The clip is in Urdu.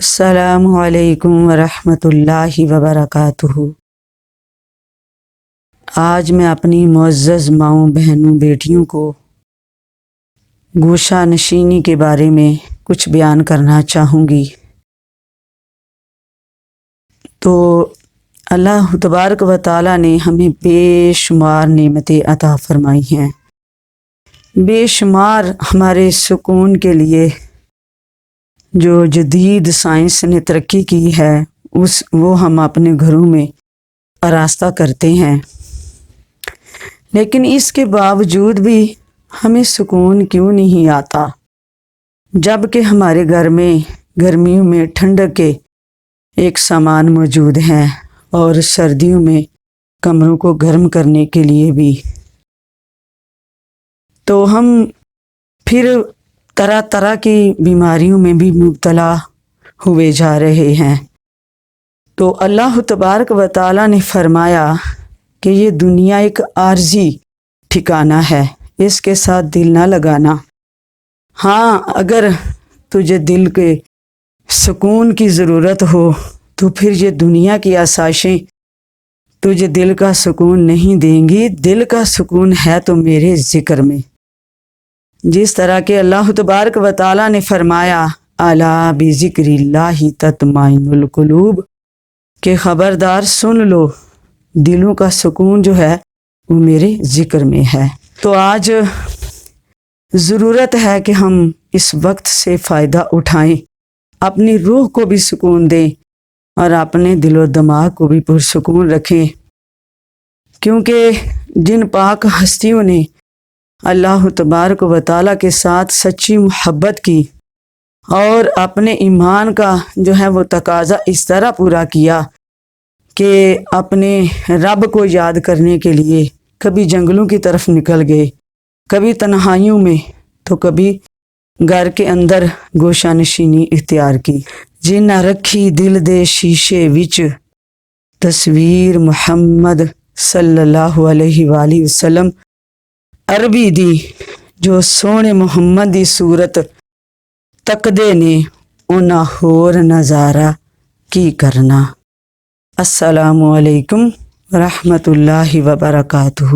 السلام علیکم ورحمۃ اللہ وبرکاتہ۔ آج میں اپنی معزز ماؤں بہنوں بیٹیوں کو گوشہ نشینی کے بارے میں کچھ بیان کرنا چاہوں گی۔ تو اللہ تبارک و تعالیٰ نے ہمیں بے شمار نعمتیں عطا فرمائی ہیں، بے شمار ہمارے سکون کے لیے جو جدید سائنس نے ترقی کی ہے وہ ہم اپنے گھروں میں آراستہ کرتے ہیں، لیکن اس کے باوجود بھی ہمیں سکون کیوں نہیں آتا، جب کہ ہمارے گھر میں گرمیوں میں ٹھنڈک کے ایک سامان موجود ہیں اور سردیوں میں کمروں کو گرم کرنے کے لیے بھی۔ تو ہم پھر طرح طرح کی بیماریوں میں بھی مبتلا ہوئے جا رہے ہیں۔ تو اللہ تبارک و تعالیٰ نے فرمایا کہ یہ دنیا ایک عارضی ٹھکانہ ہے، اس کے ساتھ دل نہ لگانا۔ ہاں، اگر تجھے دل کے سکون کی ضرورت ہو تو پھر یہ دنیا کی آسائشیں تجھے دل کا سکون نہیں دیں گی۔ دل کا سکون ہے تو میرے ذکر میں، جس طرح کہ اللہ تبارک و تعالیٰ نے فرمایا الا بذکر اللہ تطمئن القلوب، کہ خبردار سن لو، دلوں کا سکون جو ہے وہ میرے ذکر میں ہے۔ تو آج ضرورت ہے کہ ہم اس وقت سے فائدہ اٹھائیں، اپنی روح کو بھی سکون دیں اور اپنے دل و دماغ کو بھی پرسکون رکھیں، کیونکہ جن پاک ہستیوں نے اللہ تبارک و تعالیٰ کے ساتھ سچی محبت کی اور اپنے ایمان کا جو ہے وہ تقاضا اس طرح پورا کیا کہ اپنے رب کو یاد کرنے کے لیے کبھی جنگلوں کی طرف نکل گئے، کبھی تنہائیوں میں، تو کبھی گھر کے اندر گوشہ نشینی اختیار کی۔ جن رکھی دل دے شیشے وچ تصویر محمد صلی اللہ علیہ وآلہ وسلم عربی دی، جو سونے محمد دی صورت تکدے نے انہاں ہور نظارہ کی کرنا۔ السلام علیکم ورحمۃ اللہ وبرکاتہ۔